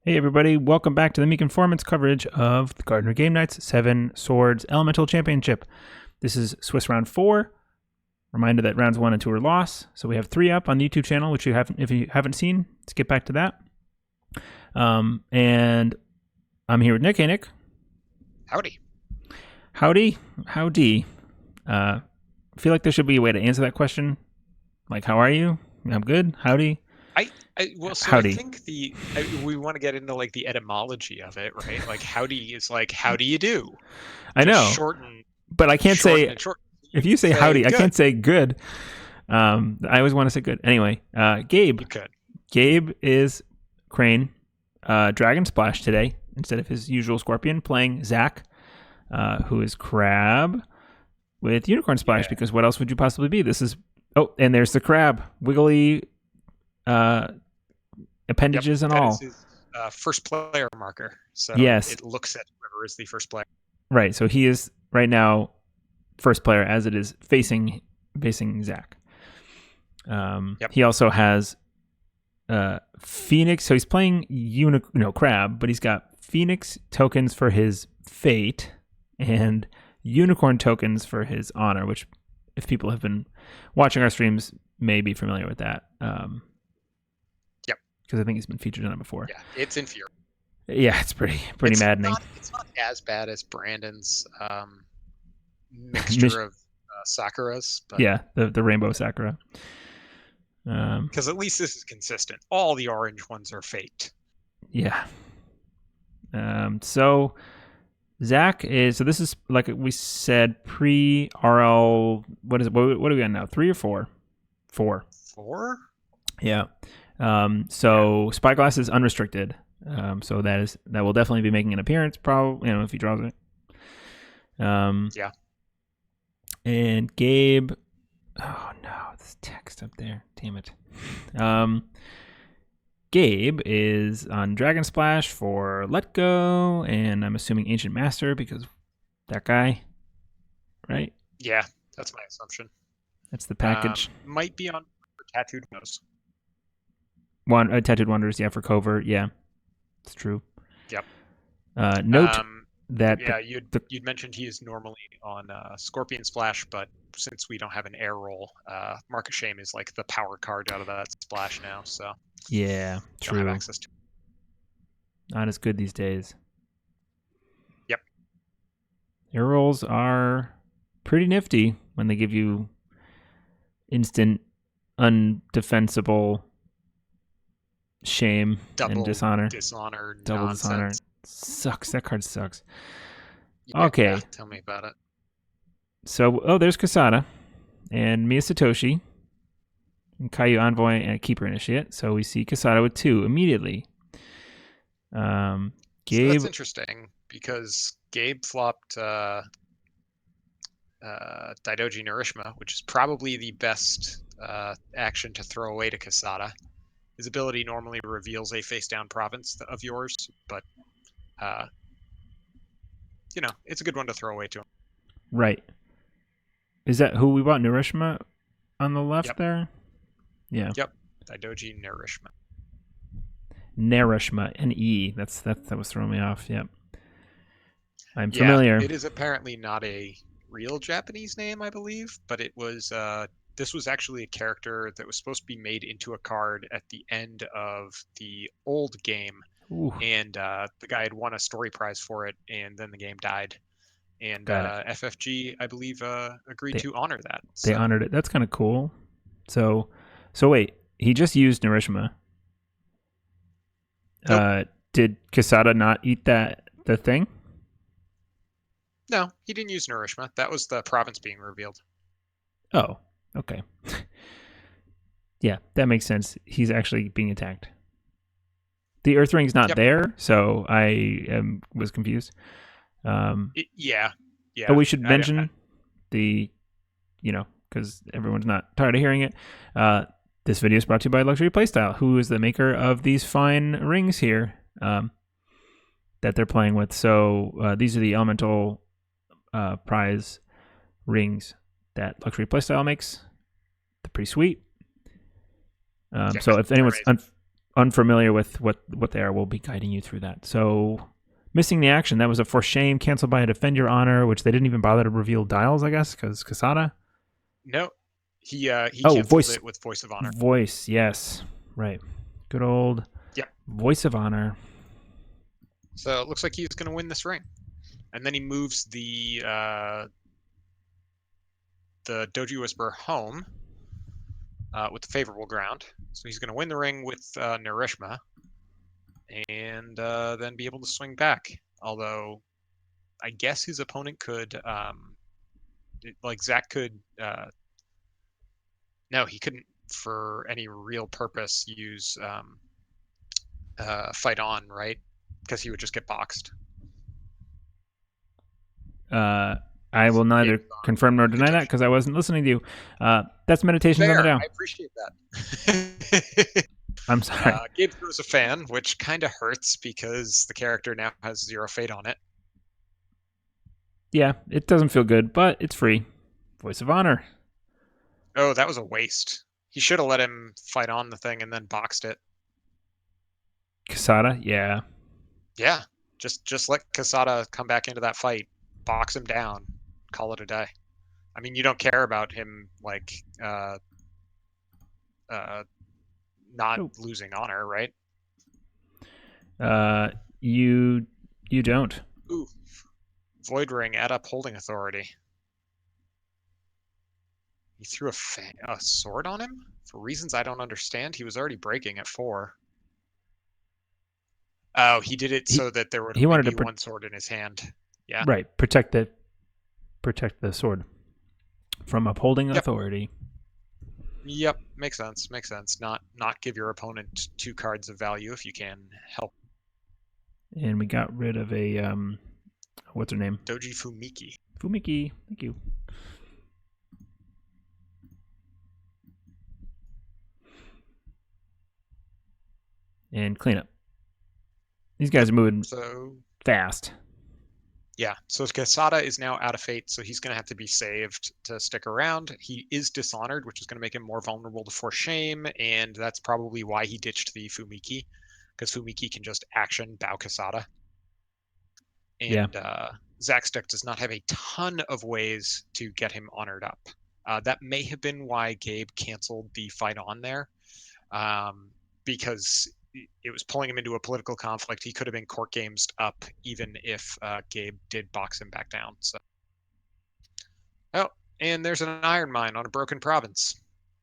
Hey everybody, welcome back to the Meek Informants coverage of the Gardner Game Knights 7 Swords Elemental Championship. This is Swiss Round 4. Reminder that rounds 1 and 2 are lost. So we have 3 up on the YouTube channel, which if you haven't seen, skip back to that. And I'm here with Nick. Hey Nick. Howdy. Howdy. I feel like there should be a way to answer that question. Like, how are you? I'm good. Howdy. I think we want to get into like the etymology of it, right? Like howdy is like how do you do? I know. But I can't say if you say howdy, good. I can't say good. I always want to say good. Anyway, Gabe. You could. Gabe is Crane, Dragon Splash today instead of his usual Scorpion, playing Zack, who is Crab with Unicorn Splash, because what else would you possibly be? And there's the crab, wiggly appendages and all. That is his first player marker. So yes, it looks at whoever is the first player. Right. So he is right now first player as it is facing Zack. He also has Phoenix. So he's playing Crab, but he's got Phoenix tokens for his Fate and Unicorn tokens for his Honor, which if people have been watching our streams may be familiar with that. Because I think he's been featured on it before. Yeah, it's infuriating. Yeah, it's pretty maddening. It's not as bad as Brandon's mixture of Sakuras. But yeah, the rainbow Sakura. Because at least this is consistent. All the orange ones are faked. Yeah. So Zack is, so this is like we said pre-RL, what is it? What are we on now? 3 or 4? 4. 4? Yeah. So Spyglass is unrestricted. So that will definitely be making an appearance, probably, if he draws it. Yeah. And Gabe, oh no, this text up there, damn it. Gabe is on Dragon Splash for Let Go, and I'm assuming Ancient Master because that guy, right? Yeah, that's my assumption. That's the package. Might be on for Tattooed Nose. Tattooed Wonders, yeah, for Covert, yeah. It's true. Yep. Note that... Yeah, you'd mentioned he is normally on Scorpion Splash, but since we don't have an air roll, Market Shame is like the power card out of that splash now, so... Yeah, true. Don't have access to it. Not as good these days. Yep. Air rolls are pretty nifty when they give you instant, undefensible shame and dishonor. Double nonsense. Dishonor. Sucks. That card sucks. Yeah, okay. Tell me about it. So, there's Kasada and Mia Satoshi and Caillou Envoy and Keeper Initiate. So we see Kasada with 2 immediately. Gabe... So that's interesting because Gabe flopped Daidoji Narishma, which is probably the best action to throw away to Kasada. His ability normally reveals a face-down province of yours, but, it's a good one to throw away to him. Right. Is that who we bought? Narishma on the left there? Yeah. Yep. Daidoji Narishma. Narishma, N-E. That was throwing me off. Yep. I'm familiar. It is apparently not a real Japanese name, I believe, but it was... This was actually a character that was supposed to be made into a card at the end of the old game. Ooh. And the guy had won a story prize for it, and then the game died. And FFG, I believe, agreed to honor that. So. They honored it. That's kind of cool. So wait, he just used Narishma. Nope. Did Kasada not eat the thing? No, he didn't use Narishma. That was the province being revealed. Oh. Okay. Yeah, that makes sense. He's actually being attacked. The Earth Ring's not there, so I was confused. Yeah. But we should mention because everyone's not tired of hearing it. This video is brought to you by Luxury Playstyle, who is the maker of these fine rings here that they're playing with. So these are the Elemental prize rings that Luxury Playstyle makes. They're pretty sweet. So if anyone's unfamiliar with what they are, we'll be guiding you through that. So, missing the action. That was a for shame, canceled by a Defend Your Honor, which they didn't even bother to reveal dials, I guess, because Casada. No, he Oh, canceled it with Voice of Honor. Voice, yes, right. Good old Voice of Honor. So it looks like he's going to win this ring, and then he moves the Doji Whisperer home with the favorable ground. So he's going to win the ring with Narishma, and then be able to swing back. Although, I guess his opponent could, Zack could. No, he couldn't, for any real purpose, use Fight On, right? Because he would just get boxed. I will neither confirm nor deny that because I wasn't listening to you. That's Meditations on the Down. I appreciate that. I'm sorry. Gabe was a fan, which kind of hurts because the character now has 0 fate on it. Yeah, it doesn't feel good, but it's free. Voice of Honor. Oh, that was a waste. He should have let him fight on the thing and then boxed it. Casada, yeah. Yeah, just let Casada come back into that fight, box him down, call it a day. I mean, you don't care about him not losing honor, right? You don't. Ooh, Void Ring at Upholding Authority. He threw a sword on him for reasons I don't understand. He was already breaking at 4. Oh, he did it so that there would only be one sword in his hand. Yeah. Right. Protect the sword from upholding authority. Yep. Makes sense. Not give your opponent 2 cards of value if you can help. And we got rid of a what's her name? Doji Fumiki. Fumiki. Thank you. And cleanup. These guys are moving fast. Yeah, so Casada is now out of fate, so he's going to have to be saved to stick around. He is dishonored, which is going to make him more vulnerable to force shame, and that's probably why he ditched the Fumiki, because Fumiki can just action Bao Casada. And Zack's deck does not have a ton of ways to get him honored up. That may have been why Gabe canceled the fight on there, because it was pulling him into a political conflict. He could have been court games up even if Gabe did box him back down. So, oh, and there's an iron mine on a broken province.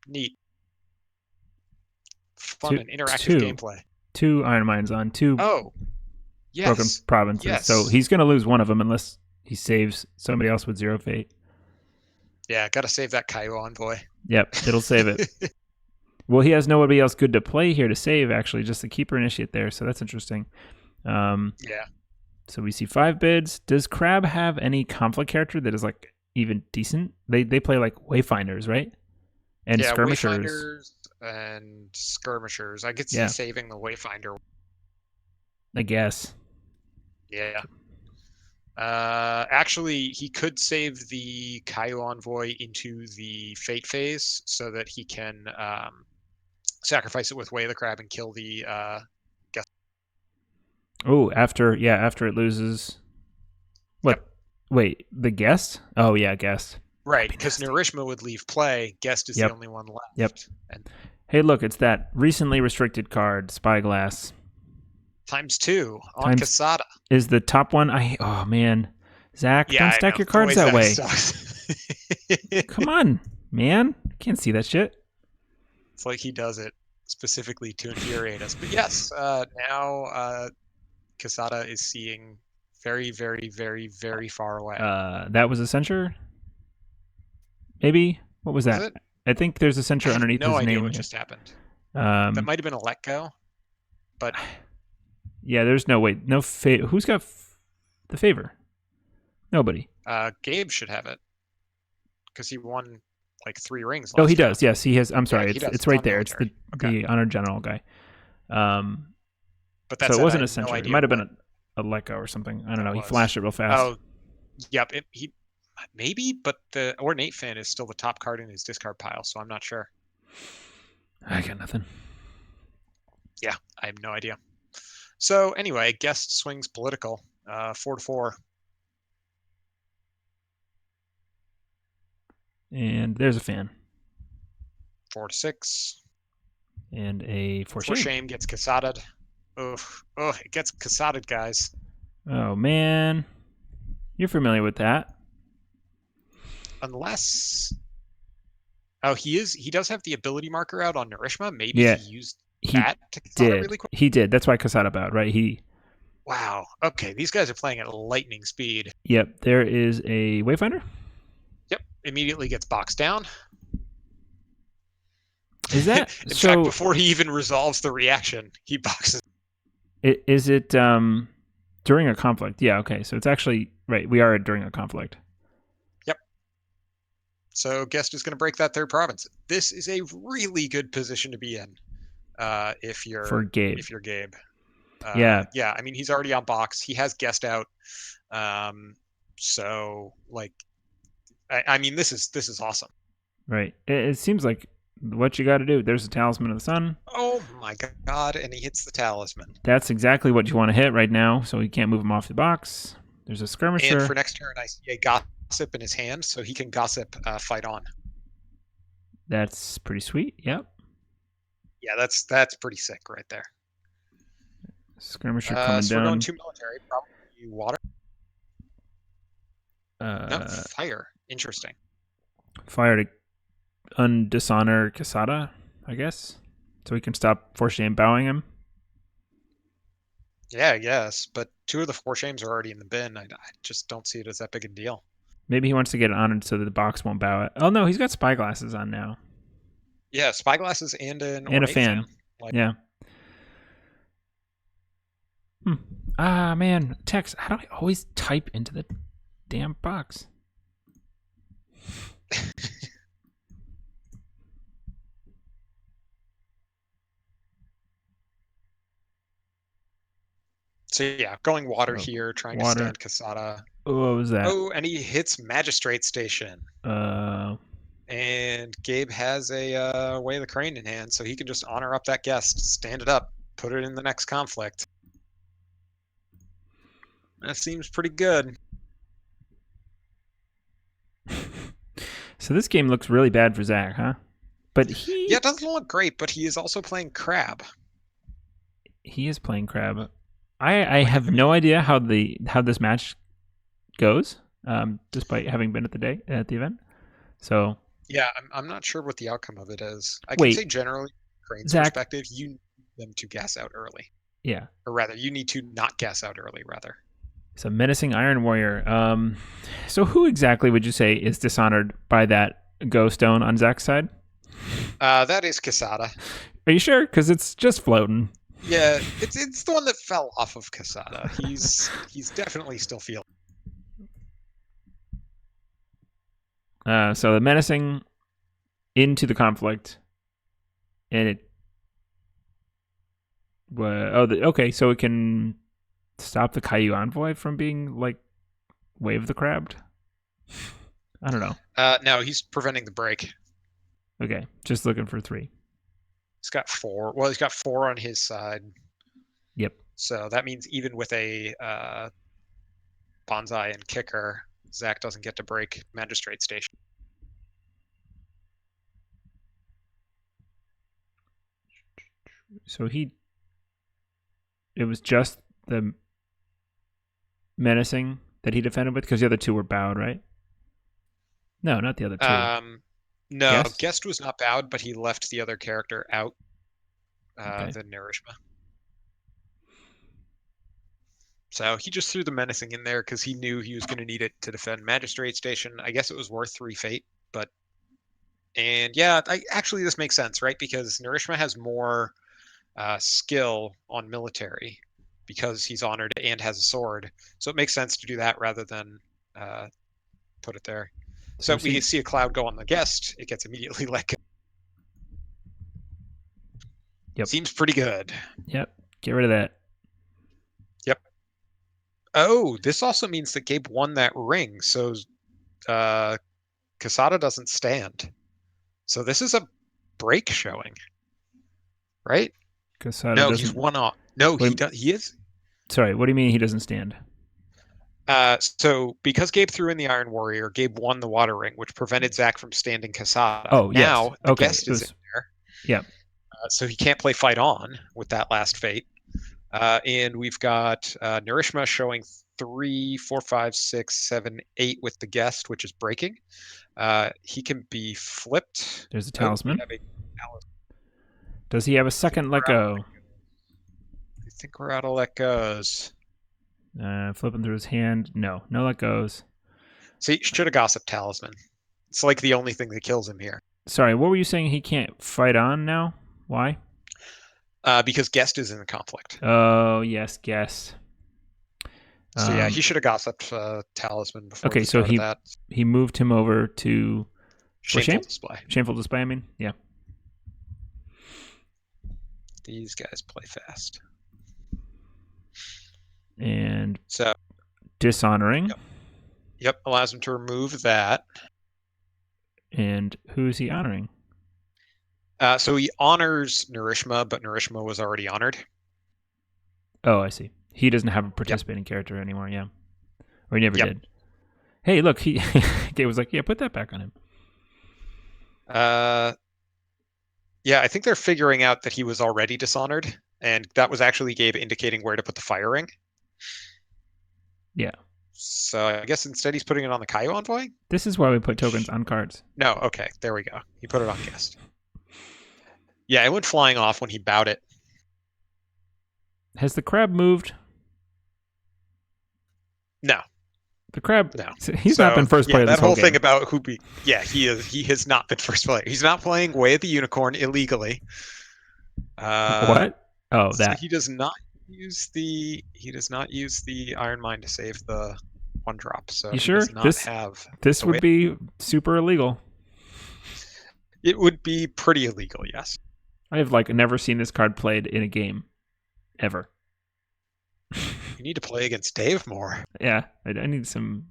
Neat, fun and interactive gameplay. 2 iron mines on 2 broken provinces. Yes. So he's going to lose one of them unless he saves somebody else with 0 fate. Yeah, got to save that Kaio envoy. Yep, it'll save it. Well, he has nobody else good to play here to save, actually, just the Keeper Initiate there, so that's interesting. Yeah. So we see 5 bids. Does Crab have any conflict character that is, like, even decent? They play, like, Wayfinders, right? And Skirmishers. Wayfinders and Skirmishers. I could see saving the Wayfinder. I guess. Yeah. Actually, he could save the Kaio Envoy into the Fate phase so that he can sacrifice it with Way of the Crab and kill the guest. Oh, after it loses. What? Yep. Wait, the guest? Oh yeah, guest. Right, because Narishma would leave play. Guest is the only one left. Yep. Hey, look, it's that recently restricted card, Spyglass. ×2 on Casada. Is the top one? Oh man, Zach, don't stack your cards that way. Come on, man, can't see that shit. It's like he does it specifically to infuriate us. But yes, now Casada is seeing very, very, very, very far away. That was a censure. Maybe what was that? I think there's a censure underneath his name. No idea what just happened. That might have been a let go, but. Yeah, there's no way. No favor. Who's got the favor? Nobody. Gabe should have it because he won like 3 rings. Oh, he does. Yes, he has. I'm sorry. It's right there. Military. It's the honored general guy. But that's so it wasn't a censure. It might have been a let go or something. I don't know. He flashed it real fast. Oh, yep. He maybe, but the Ornate Fan is still the top card in his discard pile, so I'm not sure. I got nothing. Yeah, I have no idea. So anyway, guest swings political. 4-4. And there's a fan. 4-6. And a for For shame. shame gets cassaded. Oh, it gets cassaded, guys. Oh, man. You're familiar with that. Unless... Oh, he does have the ability marker out on Narishma. Maybe Yeah, he used he that to cassada did. really quick. He did. That's why Casada bowed, right? Wow. Okay, these guys are playing at lightning speed. Yep, there is a Wayfinder. Yep, immediately gets boxed down. Is that In so? fact, before he even resolves the reaction, he boxes. Is it during a conflict? Yeah, okay. So it's actually right. We are during a conflict. Yep. So Guest is going to break that third province. This is a really good position to be in if you're For Gabe. If you're Gabe. Yeah. Yeah. I mean, he's already on box. He has Guest out. So like, I mean, this is awesome. Right. It seems like what you got to do. There's a Talisman of the Sun. Oh my god! And he hits the talisman. That's exactly what you want to hit right now. So he can't move him off the box. There's a skirmisher. And for next turn, I see a gossip in his hand, so he can gossip fight on. That's pretty sweet. Yep. Yeah, that's pretty sick right there. Skirmisher coming so down. We're going to military, probably water. No, fire. Interesting. Fire to undishonor Casada, I guess. So we can stop for shame bowing him. Yeah, I guess. But 2 of the 4 shames are already in the bin. I just don't see it as that big a deal. Maybe he wants to get it honored so that the box won't bow it. Oh no, he's got spyglasses on now. Yeah, spyglasses and a fan. Like, yeah. Ah man, text. How do I always type into the damn box? So yeah, going water here, trying to stand Casada. Oh, what was that? Oh, and he hits Magistrate Station. And Gabe has a Way of the Crane in hand, so he can just honor up that guest, stand it up, put it in the next conflict. That seems pretty good. So this game looks really bad for Zack, huh? But yeah, it doesn't look great, but he is also playing Crab. He is playing Crab. I have no idea how this match goes, despite having been at the event. So yeah, I'm not sure what the outcome of it is. I can say generally, Crane's perspective, you need them to gas out early. Yeah, or rather, you need to not gas out early. Rather, it's a menacing Iron Warrior. So who exactly would you say is dishonored by that Go Stone on Zack's side? That is Casada. Are you sure? Because it's just floating. Yeah, it's the one that fell off of Casada. He's definitely still feeling. So the menacing into the conflict, and it. Okay, so it can stop the Caillou Envoy from being like Wave the Crabbed. I don't know. No, he's preventing the break. Okay, just looking for 3. He's got 4. Well, he's got 4 on his side. Yep. So that means even with a bonsai and kicker, Zack doesn't get to break Magistrate Station. So it was just the menacing that he defended with, because the other 2 were bowed, right? No, not the other 2. No, Guest was not bowed, but he left the other character out. Okay. The Narishma. So he just threw the menacing in there because he knew he was going to need it to defend Magistrate Station. I guess it was worth 3 fate, and yeah, actually this makes sense, right? Because Narishma has more skill on military because he's honored and has a sword. So it makes sense to do that rather than put it there. So we see a cloud go on the guest. It gets immediately let go. Yep. Seems pretty good. Yep. Get rid of that. Yep. Oh, this also means that Gabe won that ring. So Casada doesn't stand. So this is a break showing, right? Casada No, doesn't. he's one off. No, What he do does. He is. Sorry, what do you mean he doesn't stand? So because Gabe threw in the Iron Warrior, Gabe won the Water Ring, which prevented Zack from standing Casada. Oh, yes. Now the Okay. guest It is in was. there, Yeah. so he can't play Fight On with that last fate. And we've got Narishma showing 3, 4, 5, 6, 7, 8 with the guest, which is breaking. He can be flipped. There's a Oh, we talisman. have a talisman. Does he have a I think second let we're out of go? I think we're out of let goes. Flipping through his hand. No. No let goes. See, should have gossip talisman. It's like the only thing that kills him here. Sorry, what were you saying? He can't fight on now? Why? Because guest is in the conflict. Oh, yes, guess. So yeah, he should have gossiped talisman before Okay, the so start of that. he moved him over to Shameful display. Shameful display, I mean. Yeah. These guys play fast. And So dishonoring. Yep, allows him to remove that. And who is he honoring? So he honors Narishma, but Narishma was already honored. Oh, I see. He doesn't have a participating character anymore, yeah. Or he never did. Hey, look, he Gabe was like, yeah, put that back on him. Yeah, I think they're figuring out that he was already dishonored, and that was actually Gabe indicating where to put the fire ring. Yeah. So I guess instead he's putting it on the Kaio Envoy? This is why we put tokens on cards. No, okay, there we go. He put it on guest. Yeah, it went flying off when he bowed it. Has the crab moved? No. The crab, no. He's not been first player this whole game. thing about who be, yeah, he has not been first player. He's not playing Way of the Unicorn illegally. What? Oh, so that. he does not use the Iron Mine to save the 1-drop. So you sure? Does not have this would be super illegal. It would be pretty illegal, yes. I have never seen this card played in a game, ever. You need to play against Dave more. Yeah, I need some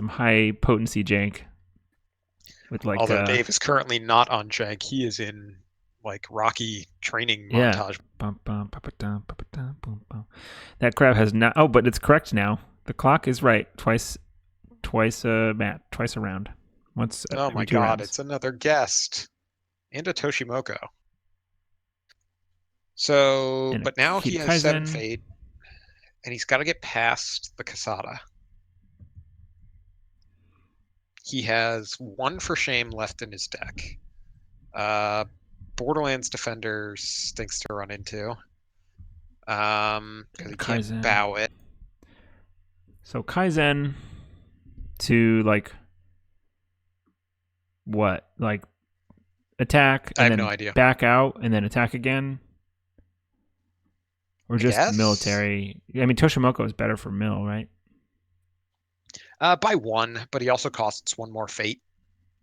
high potency jank. With although Dave is currently not on jank, he is in Rocky training montage. That crab has not. Oh, but it's correct now. The clock is right. Twice around. Once. Oh my god! Rounds. It's another guest and a Toshimoko. So, but now he has 7 fade, and he's got to get past the Casada. He has 1 for shame left in his deck. Borderlands Defender stinks to run into. Because he can't bow it. So Kaizen to what? Attack and then no idea. Back out and then attack again? Or just military? I mean, Toshimoko is better for mill, right? By 1, but he also costs 1 more fate.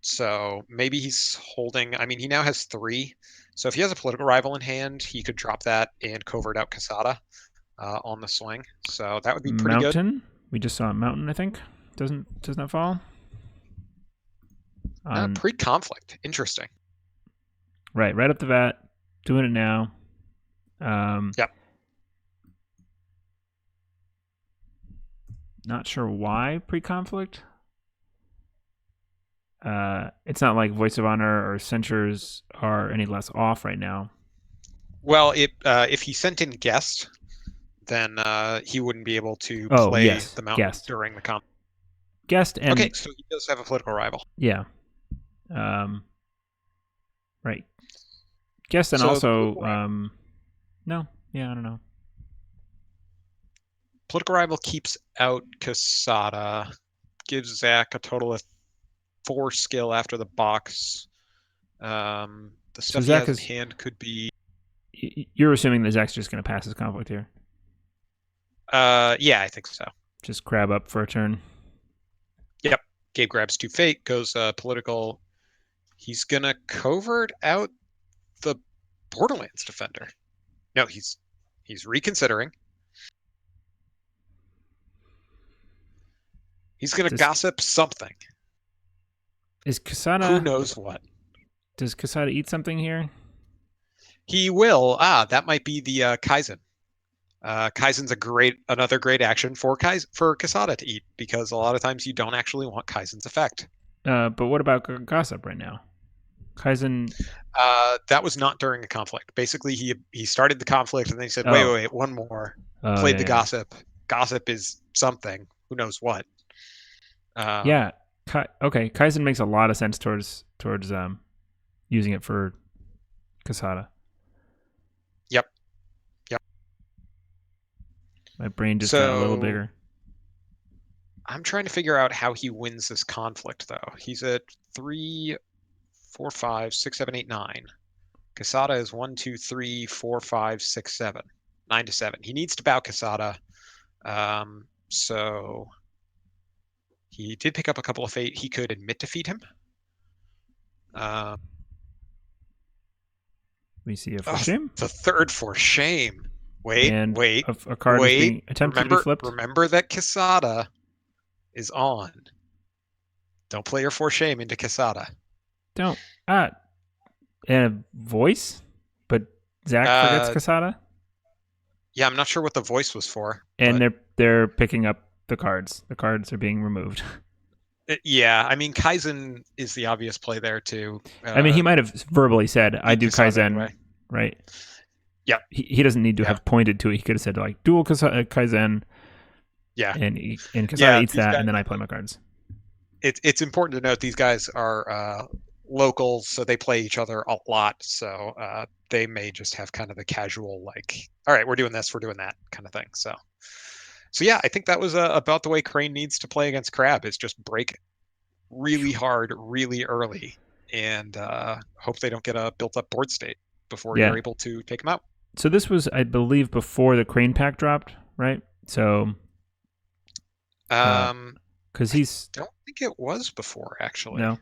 So maybe he's holding. I mean, he now has 3. So if he has a political rival in hand, he could drop that and covert out Casada on the swing. So that would be pretty good. Mountain. We just saw a mountain. I think doesn't fall. Pre-conflict. Interesting. Right up the vat. Doing it now. Yep. Not sure why pre-conflict. It's not like Voice of Honor or Censures are any less off right now. Well, if he sent in guest, then he wouldn't be able to play the mountain during the comp. Guest and okay, so he does have a political rival. Yeah. Right. Guest and also no. Yeah, I don't know. Political rival keeps out Casada, gives Zack a total of 4 skill after the box. The stuff he has in hand could be. You're assuming that Zack's just going to pass his conflict here. Yeah, I think so. Just grab up for a turn. Yep. Gabe grabs 2 fate, goes political. He's gonna covert out the Borderlands Defender. No, he's reconsidering. He's gonna gossip something. Is Casada? Who knows what? Does Casada eat something here? He will. That might be the Kaizen. Kaizen's another great action for Kasada to eat because a lot of times you don't actually want Kaizen's effect. But what about Gossip right now? Kaizen. That was not during a conflict. Basically, he started the conflict and then he said, Oh. wait, one more. Oh, Played the yeah. Gossip. Gossip is something. Who knows what? Yeah. Okay. Kaizen makes a lot of sense towards using it for Kasada. Yep. Yep. My brain just got a little bigger. I'm trying to figure out how he wins this conflict, though. He's at 3, 4, 5, 6, 7, 8, 9. Kasada is 1, 2, 3, 4, 5, 6, 7. 9 to 7. He needs to bow Kasada. So he did pick up a couple of fate. He could admit defeat him. We see a for shame. The third for shame. Wait. A card is being attempted to be flipped. Remember that Kasada is on. Don't play your for shame into Kasada. Don't. And a voice? But Zack forgets Kasada? Yeah, I'm not sure what the voice was for. And they're picking up the cards. The cards are being removed. Yeah, I mean, Kaizen is the obvious play there, too. I mean, he might have verbally said, I do Kaizen, anyway. Right? Yeah. He doesn't need to have pointed to it. He could have said, like, dual Kaizen. Yeah. And Kasada eats that, and then I play my cards. It's important to note these guys are locals, so they play each other a lot. So they may just have kind of the casual, like, all right, we're doing this, we're doing that kind of thing. So yeah, I think that was about the way Crane needs to play against Crab, is just break really hard, really early, and hope they don't get a built-up board state before you're able to take them out. So this was, I believe, before the Crane pack dropped, right? So, because I don't think it was before, actually. No.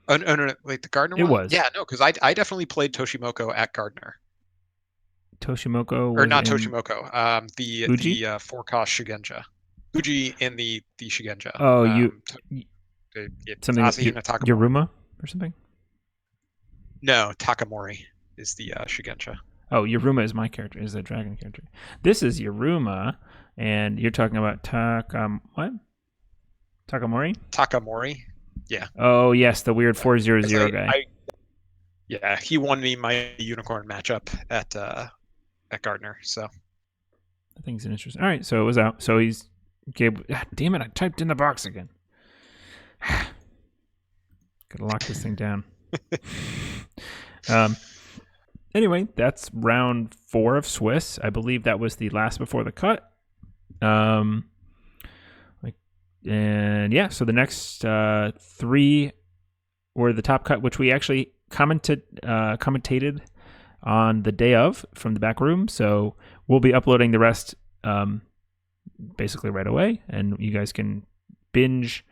Oh, no, wait, the Gardner one? It was. Yeah, no, because I definitely played Toshimoko at Gardner. Toshimoko was or not Toshimoko. The Uji? 4-cost Shigenja. Uji in the Shigenja. Oh, something Takamori. Yoruma or something? No, Takamori is the Shigenja. Oh, Yoruma is my character, is the dragon character. This is Yoruma, and you're talking about what? Takamori? Takamori, yeah. Oh, yes, the weird 400 guy. Yeah, he won me my unicorn matchup at Gardner, so. I think it's interesting. All right, so it was out. So he's Gabe. Damn it, I typed in the box again. Gotta lock this thing down. Anyway, that's round 4 of Swiss. I believe that was the last before the cut. And yeah, so the next 3 were the top cut, which we actually commentated on the day of from the back room. So we'll be uploading the rest basically right away, and you guys can binge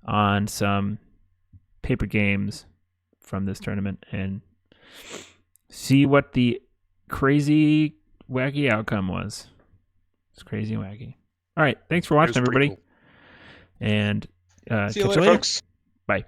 on some paper games from this tournament and see what the crazy, wacky outcome was. It's crazy and wacky. All right, thanks for watching, everybody. Cool. And see you later, folks. Bye.